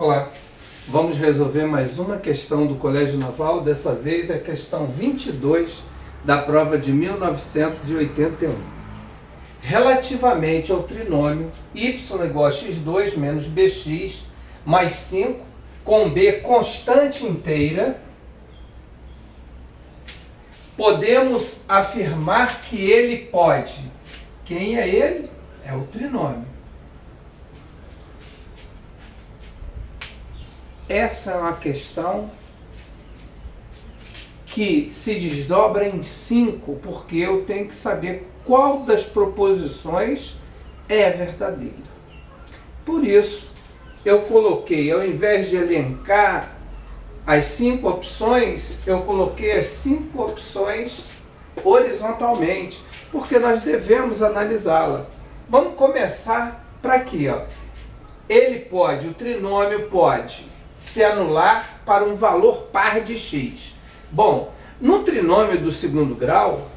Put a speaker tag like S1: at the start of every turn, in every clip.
S1: Olá, vamos resolver mais uma questão do Colégio Naval, dessa vez é a questão 22 da prova de 1981. Relativamente ao trinômio y igual a x2 menos bx mais 5 com b constante inteira, podemos afirmar que ele pode. Quem é ele? É o trinômio. Essa é uma questão que se desdobra em 5, porque eu tenho que saber qual das proposições é verdadeira. Por isso, eu coloquei, ao invés de elencar as 5 opções, eu coloquei as 5 opções horizontalmente, porque nós devemos analisá-la. Vamos começar para aqui, ó. Ele pode, o trinômio pode se anular para um valor par de x. Bom, no trinômio do segundo grau,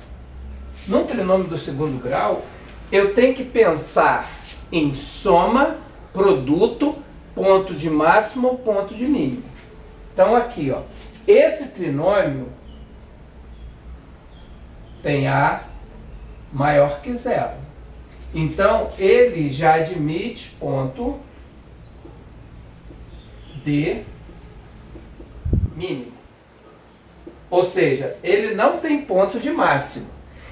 S1: eu tenho que pensar em soma, produto, ponto de máximo ou ponto de mínimo. Então aqui, ó, esse trinômio tem A maior que zero. Então ele já admite ponto de mínimo. Ou seja, ele não tem ponto de máximo.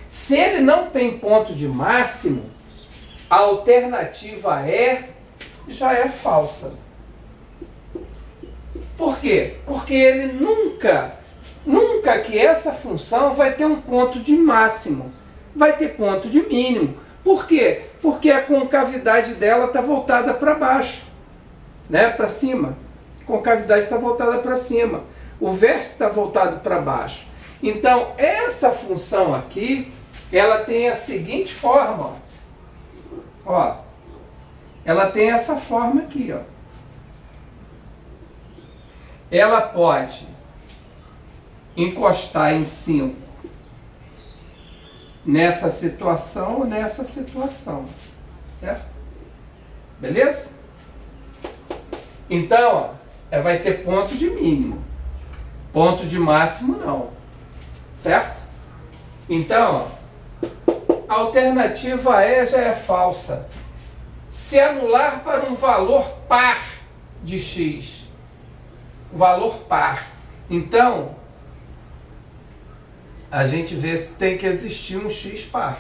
S1: Se ele não tem ponto de máximo, a alternativa E já é falsa. Por quê? Porque ele nunca que essa função vai ter um ponto de máximo. Vai ter ponto de mínimo. Por quê? Porque a concavidade dela está voltada para baixo, né? Para cima. A concavidade está voltada para cima. O vértice está voltado para baixo. Então, essa função aqui, ela tem a seguinte forma. Ó, ela tem essa forma aqui, ó. Ela pode encostar em 5 nessa situação ou nessa situação, certo? Beleza? Então, ó, vai ter ponto de mínimo, ponto de máximo não, certo? Então, ó, a alternativa E já é falsa. Se anular para um valor par de x, valor par. Então, a gente vê se tem que existir um x par.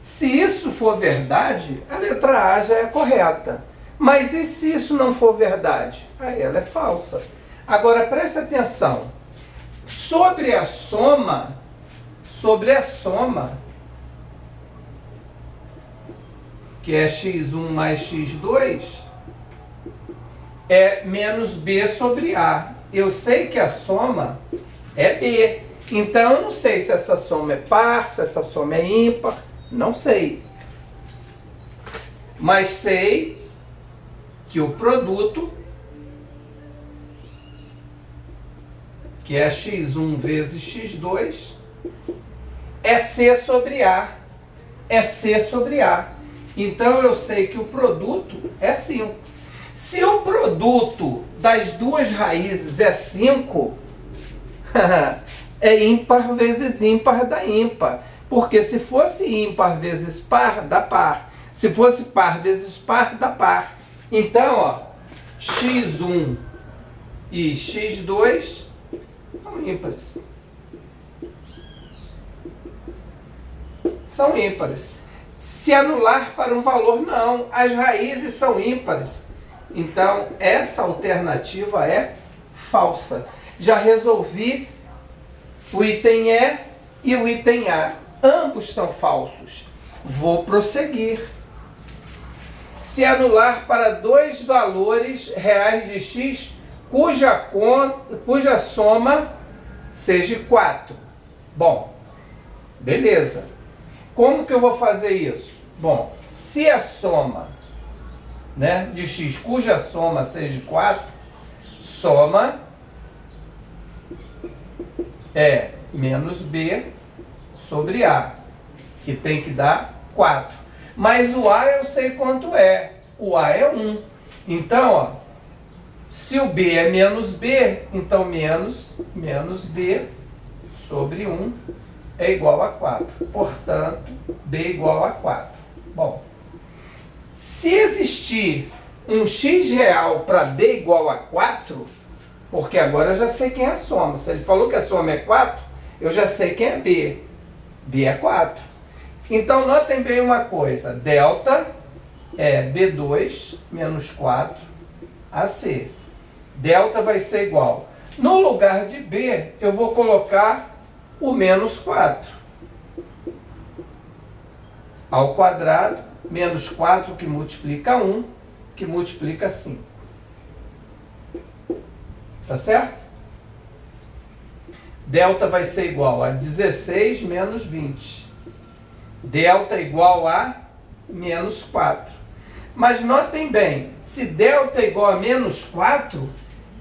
S1: Se isso for verdade, a letra A já é correta. Mas e se isso não for verdade? Aí ela é falsa. Agora, presta atenção. Sobre a soma, que é x1 mais x2, é menos b sobre a. Eu sei que a soma é b. Então, eu não sei se essa soma é par, se essa soma é ímpar. Não sei. Mas sei que o produto, que é x1 vezes x2, é c sobre a. É c sobre a. Então, eu sei que o produto é 5. Se o produto das duas raízes é 5, é ímpar vezes ímpar dá ímpar. Porque se fosse ímpar vezes par, dá par. Se fosse par vezes par, dá par. Então, ó, x1 e x2 são ímpares. São ímpares. Se anular para um valor, não. As raízes são ímpares. Então, essa alternativa é falsa. Já resolvi o item E e o item A. Ambos são falsos. Vou prosseguir. Se anular para dois valores reais de x, cuja soma seja 4. Bom, beleza. Como que eu vou fazer isso? Bom, se a soma, né, de x cuja soma seja 4, soma é menos b sobre a, que tem que dar 4. Mas o A eu sei quanto é. O A é 1. Então, ó, se o b é menos b, então menos b sobre 1 é igual a 4. Portanto, b igual a 4. Bom, se existir um x real para b igual a 4, porque agora eu já sei quem é a soma. Se ele falou que a soma é 4, eu já sei quem é b. b é 4. Então, notem bem uma coisa. Delta é b2 menos 4 ac. Delta vai ser igual. No lugar de b, eu vou colocar o menos 4. Ao quadrado, menos 4 que multiplica 1, que multiplica 5. Tá certo? Delta vai ser igual a 16 menos 20. Delta igual a menos 4. Mas notem bem, se delta é igual a menos 4,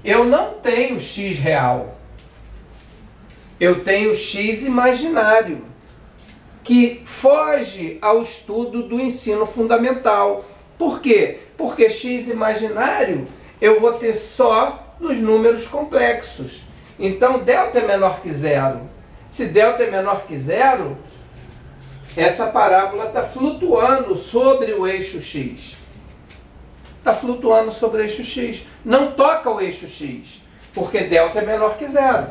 S1: eu não tenho x real. Eu tenho x imaginário, que foge ao estudo do ensino fundamental. Por quê? Porque x imaginário eu vou ter só nos números complexos. Então, delta é menor que zero. Se delta é menor que zero, essa parábola está flutuando sobre o eixo x. Está flutuando sobre o eixo x. Não toca o eixo x, porque delta é menor que zero.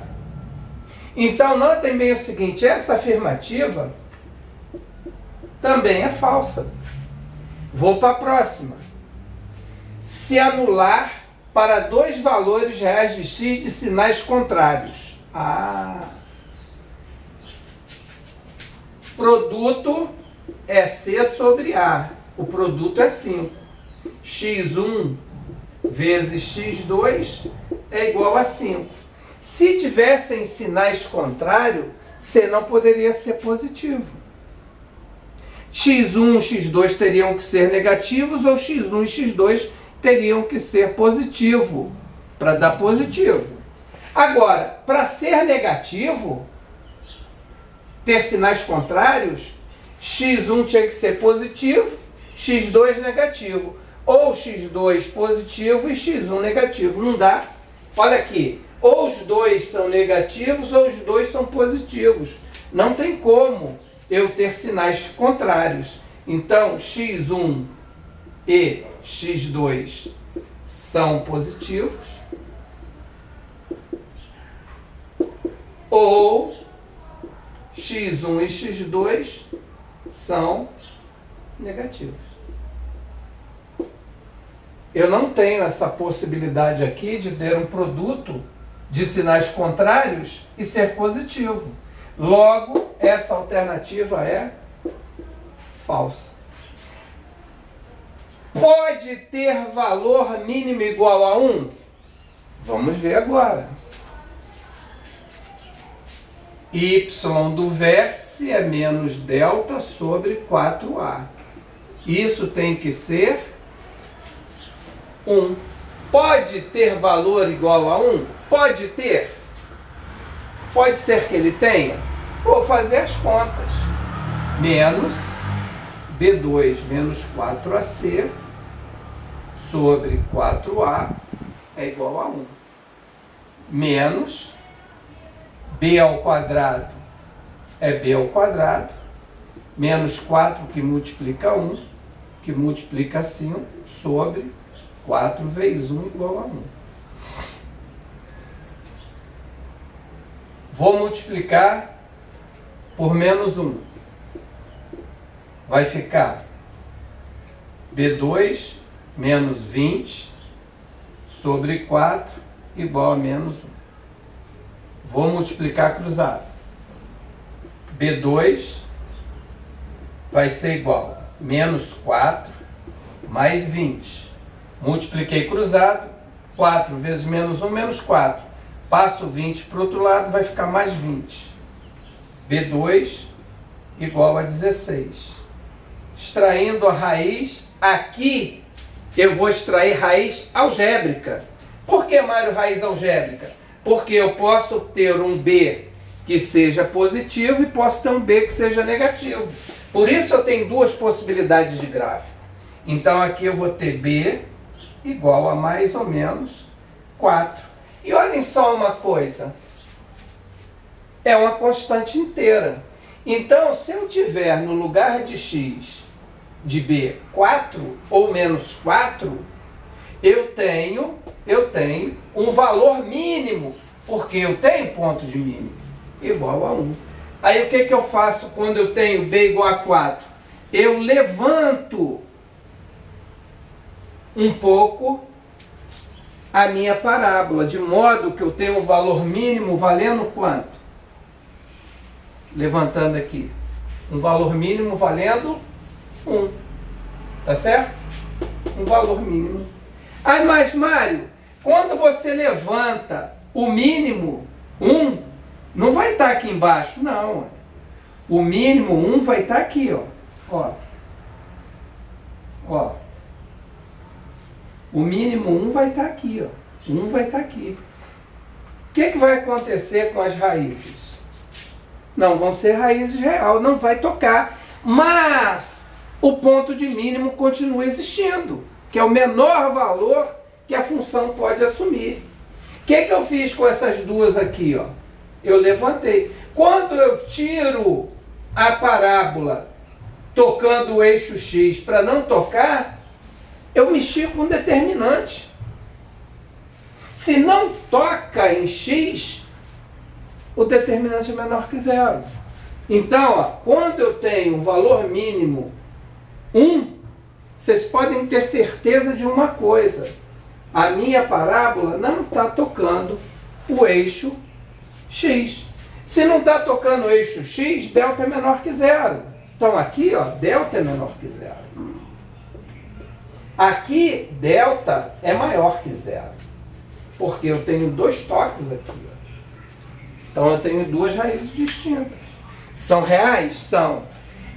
S1: Então, notem bem o seguinte, essa afirmativa também é falsa. Vou para a próxima. Se anular para dois valores reais de x de sinais contrários. Produto é C sobre A. O produto é 5. x1 vezes x2 é igual a 5. Se tivessem sinais contrários, C não poderia ser positivo. x1 e x2 teriam que ser negativos, ou x1 e x2 teriam que ser positivo, para dar positivo. Agora, para ser negativo, ter sinais contrários, x1 tinha que ser positivo, x2 negativo. Ou x2 positivo e x1 negativo. Não dá. Olha aqui. Ou os dois são negativos ou os dois são positivos. Não tem como eu ter sinais contrários. Então, x1 e x2 são positivos. Ou x1 e x2 são negativos. Eu não tenho essa possibilidade aqui de ter um produto de sinais contrários e ser positivo. Logo, essa alternativa é falsa. Pode ter valor mínimo igual a 1? Vamos ver agora. Y do vértice é menos delta sobre 4A. Isso tem que ser 1. Pode ter valor igual a 1? Pode ter. Pode ser que ele tenha. Vou fazer as contas. Menos B2 menos 4AC sobre 4A é igual a 1. Menos B ao quadrado é B ao quadrado. Menos 4 que multiplica 1, que multiplica 5 sobre 4 vezes 1 igual a 1. Vou multiplicar por menos 1. Vai ficar B2 menos 20 sobre 4 igual a menos 1. Vou multiplicar cruzado. B2 vai ser igual a menos 4 mais 20. Multipliquei cruzado, 4 vezes menos 1, menos 4. Passo 20 para o outro lado, vai ficar mais 20. B2 igual a 16. Extraindo a raiz, aqui eu vou extrair raiz algébrica. Por que, Mário, raiz algébrica? Porque eu posso ter um B que seja positivo e posso ter um B que seja negativo. Por isso eu tenho duas possibilidades de gráfico. Então aqui eu vou ter B igual a mais ou menos 4. E olhem só uma coisa, é uma constante inteira. Então, se eu tiver no lugar de x de b 4 ou menos 4, eu tenho um valor mínimo, porque eu tenho ponto de mínimo, igual a 1. Aí o que eu faço quando eu tenho b igual a 4? Eu levanto um pouco a minha parábola, de modo que eu tenho um valor mínimo valendo quanto? Levantando aqui. Um valor mínimo valendo 1. Tá certo? Um valor mínimo. Ah, mas Mário, quando você levanta o mínimo 1, não vai estar aqui embaixo, não. O mínimo 1 vai estar aqui, ó. Ó. O mínimo 1 vai estar aqui, ó. 1 vai estar aqui. O que vai acontecer com as raízes? Não vão ser raízes real, não vai tocar. Mas o ponto de mínimo continua existindo, que é o menor valor que a função pode assumir. O que eu fiz com essas duas aqui, ó? Eu levantei. Quando eu tiro a parábola tocando o eixo x para não tocar, eu mexi com um determinante. Se não toca em x, o determinante é menor que 0. Então, ó, quando eu tenho um valor mínimo 1, vocês podem ter certeza de uma coisa: a minha parábola não está tocando o eixo x. Se não está tocando o eixo x, delta é menor que 0. Então aqui, ó, delta é menor que 0. Aqui, delta é maior que 0. Porque eu tenho 2 toques aqui, ó. Então eu tenho 2 raízes distintas. São reais? São.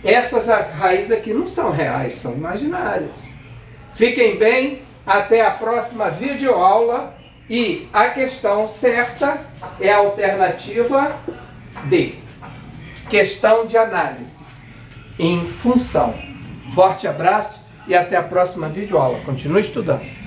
S1: Essas raízes aqui não são reais, são imaginárias. Fiquem bem, até a próxima videoaula. E a questão certa é a alternativa D. Questão de análise em função. Forte abraço e até a próxima videoaula. Continue estudando.